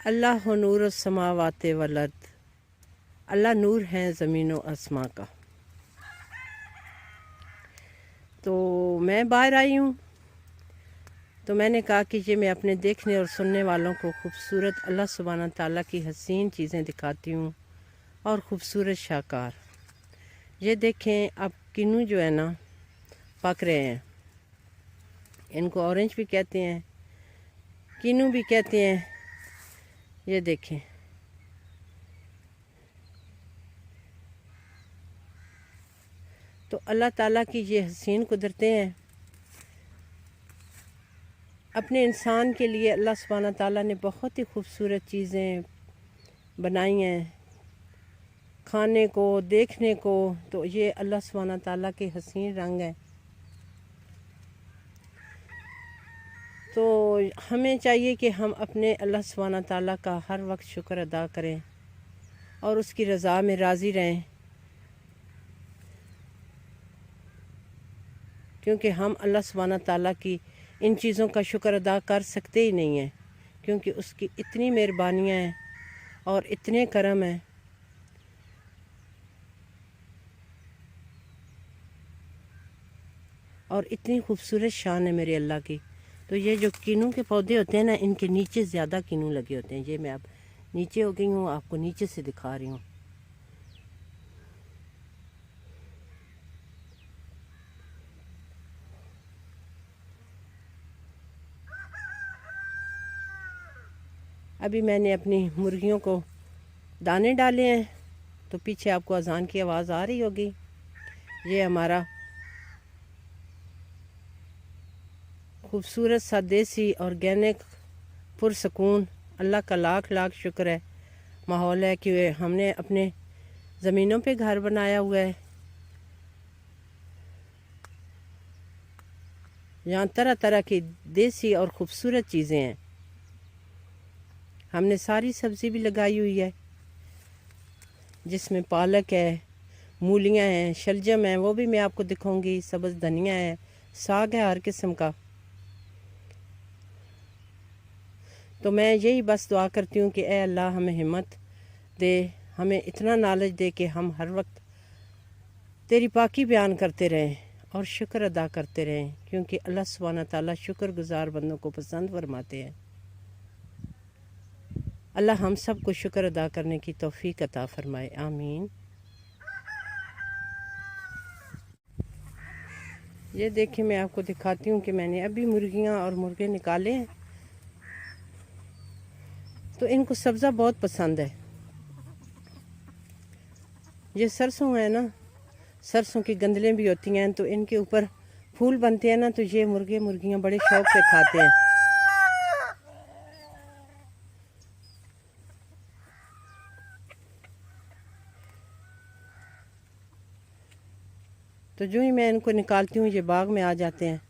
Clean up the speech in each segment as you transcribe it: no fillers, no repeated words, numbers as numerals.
अल्लाह नूर समावाते वलद, अल्लाह नूर हैं ज़मीन व आसमां का। तो मैं बाहर आई हूँ, तो मैंने कहा कि ये मैं अपने देखने और सुनने वालों को खूबसूरत अल्लाह सुब्हाना ताला की हसीन चीज़ें दिखाती हूँ और ख़ूबसूरत शाकार। ये देखें, अब किन्नू जो है ना पक रहे हैं। इनको ऑरेंज भी कहते हैं, किन्नू भी कहते हैं। ये देखें, तो अल्लाह ताला की ये हसीन कुदरतें हैं। अपने इंसान के लिए अल्लाह सुब्हाना ताला ने बहुत ही खूबसूरत चीज़ें बनाई हैं, खाने को, देखने को। तो ये अल्लाह सुब्हाना ताला के हसीन रंग हैं। तो हमें चाहिए कि हम अपने अल्लाह सुब्हाना ताला का हर वक्त शुक्र अदा करें और उसकी रज़ा में राज़ी रहें, क्योंकि हम अल्लाह सुब्हाना ताला की इन चीज़ों का शुक्र अदा कर सकते ही नहीं हैं, क्योंकि उसकी इतनी मेहरबानियाँ हैं और इतने करम हैं। और इतनी खूबसूरत शान है मेरे अल्लाह की। तो ये जो किन्नू के पौधे होते हैं ना, इनके नीचे ज़्यादा किन्नू लगे होते हैं। ये मैं अब नीचे हो गई हूँ, आपको नीचे से दिखा रही हूँ। अभी मैंने अपनी मुर्गियों को दाने डाले हैं, तो पीछे आपको अजान की आवाज़ आ रही होगी। ये हमारा खूबसूरत सा देसी ऑर्गेनिक पुरसकून अल्लाह का लाख लाख शुक्र है माहौल है कि हमने अपने ज़मीनों पे घर बनाया हुआ है। यहाँ तरह तरह की देसी और ख़ूबसूरत चीज़ें हैं। हमने सारी सब्ज़ी भी लगाई हुई है, जिसमें पालक है, मूलियाँ हैं, शलजम है, वो भी मैं आपको दिखाऊंगी। सब्ज़ धनिया है, साग है हर किस्म का। तो मैं यही बस दुआ करती हूँ कि ए अल्लाह हमें हिम्मत दे, हमें इतना नॉलेज दे कि हम हर वक्त तेरी पाकी बयान करते रहें और शुक्र अदा करते रहें, क्योंकि अल्लाह सुब्हाना ताला शुक्रगुज़ार बंदों को पसंद फरमाते हैं। अल्लाह हम सब को शुक्र अदा करने की तौफीक अता फरमाए, आमीन। ये देखिए, मैं आपको दिखाती हूँ कि मैंने अभी मुर्गियाँ और मुर्गे निकाले हैं। तो इनको सब्ज़ा बहुत पसंद है। ये सरसों है ना, सरसों की गंदलें भी होती हैं, तो इनके ऊपर फूल बनते हैं ना, तो ये मुर्गे मुर्गियाँ बड़े शौक से खाते हैं। तो जो ही मैं इनको निकालती हूँ, ये बाग में आ जाते हैं।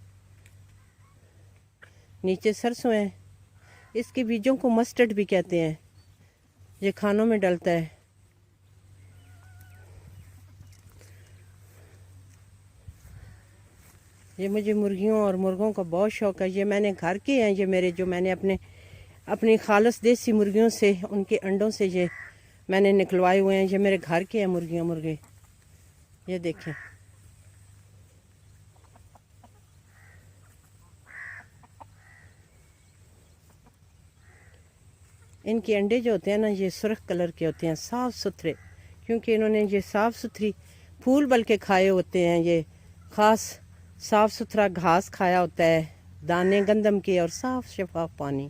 नीचे सरसों है, इसके बीजों को मस्टर्ड भी कहते हैं। ये खानों में डलता है। ये मुझे मुर्गियों और मुर्गों का बहुत शौक़ है। ये मैंने घर के हैं, ये मेरे जो मैंने अपनी खालस देसी मुर्गियों से, उनके अंडों से ये मैंने निकलवाए हुए हैं। ये मेरे घर के हैं मुर्गियाँ मुर्गे। ये देखें, इनके अंडे जो होते हैं ना, ये सुर्ख कलर के होते हैं, साफ़ सुथरे, क्योंकि इन्होंने ये साफ़ सुथरी फूल बल्कि खाए होते हैं। ये ख़ास साफ़ सुथरा घास खाया होता है, दाने गंदम के और साफ़ शफाफ पानी।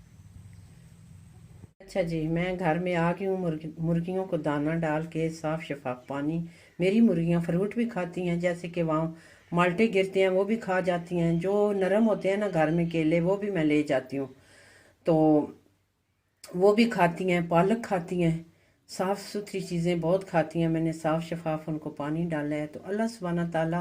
अच्छा जी, मैं घर में आ गई हूँ। मुर्गियों को दाना डाल के, साफ़ शफाफ पानी। मेरी मुर्गियाँ फ्रूट भी खाती हैं, जैसे कि वहाँ माल्टे गिरते हैं वो भी खा जाती हैं। जो नरम होते हैं ना घर में केले, वो भी मैं ले जाती हूँ, तो वो भी खाती हैं। पालक खाती हैं, साफ़ सुथरी चीज़ें बहुत खाती हैं। मैंने साफ़ शफाफ उनको पानी डाला है। तो अल्लाह सुब्हाना ताला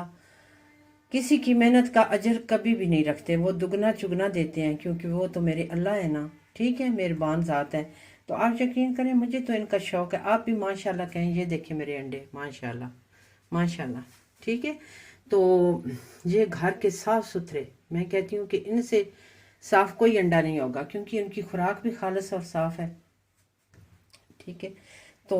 किसी की मेहनत का अजर कभी भी नहीं रखते, वो दुगना चुगना देते हैं, क्योंकि वो तो मेरे अल्लाह है ना, ठीक है, मेहरबान ज़ात है। तो आप यकीन करें, मुझे तो इनका शौक़ है। आप भी माशाल्लाह कहें। ये देखें मेरे अंडे, माशाल्लाह माशाल्लाह, ठीक है। तो ये घर के साफ़ सुथरे, मैं कहती हूँ कि इनसे साफ़ कोई अंडा नहीं होगा, क्योंकि इनकी खुराक भी खालिस और साफ़ है। ठीक है। तो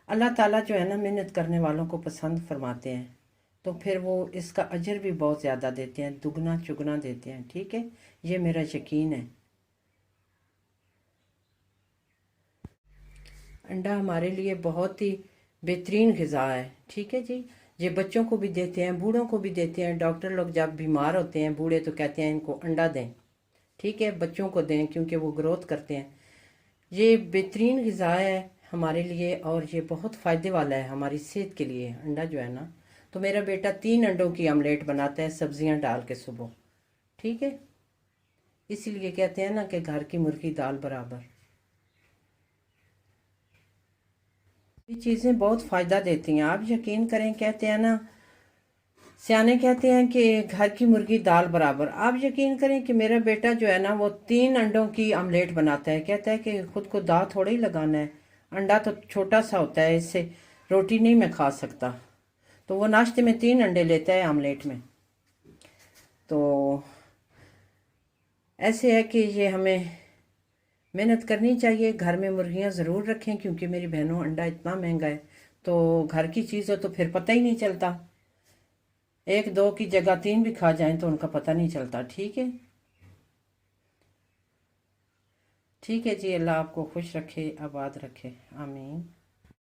अल्लाह ताला जो है ना मेहनत करने वालों को पसंद फरमाते हैं, तो फिर वो इसका अजर भी बहुत ज़्यादा देते हैं, दुगना चुगना देते हैं। ठीक है, ये मेरा यकीन है। अंडा हमारे लिए बहुत ही बेहतरीन ग़िज़ा है। ठीक है जी, ये बच्चों को भी देते हैं, बूढ़ों को भी देते हैं। डॉक्टर लोग जब बीमार होते हैं बूढ़े तो कहते हैं इनको अंडा दें। ठीक है, बच्चों को दें क्योंकि वो ग्रोथ करते हैं। ये बेहतरीन ग़िज़ा है हमारे लिए और ये बहुत फ़ायदे वाला है हमारी सेहत के लिए अंडा जो है ना। तो मेरा बेटा 3 अंडों की आमलेट बनाता है सब्जियां डाल के सुबह। ठीक है, इसीलिए कहते हैं ना कि घर की मुर्गी दाल बराबर। ये चीज़ें बहुत फ़ायदा देती हैं, आप यकीन करें। कहते हैं ना, सियाने कहते हैं कि घर की मुर्गी दाल बराबर। आप यकीन करें कि मेरा बेटा जो है ना वो 3 अंडों की आमलेट बनाता है। कहता है कि खुद को दांव थोड़ा ही लगाना है, अंडा तो छोटा सा होता है, इससे रोटी नहीं मैं खा सकता। तो वो नाश्ते में 3 अंडे लेता है आमलेट में। तो ऐसे है कि ये हमें मेहनत करनी चाहिए, घर में मुर्गियां ज़रूर रखें, क्योंकि मेरी बहनों अंडा इतना महंगा है। तो घर की चीज़ हो तो फिर पता ही नहीं चलता, 1-2 की जगह 3 भी खा जाएं तो उनका पता नहीं चलता। ठीक है, ठीक है जी, अल्लाह आपको खुश रखे, आबाद रखे, आमीन।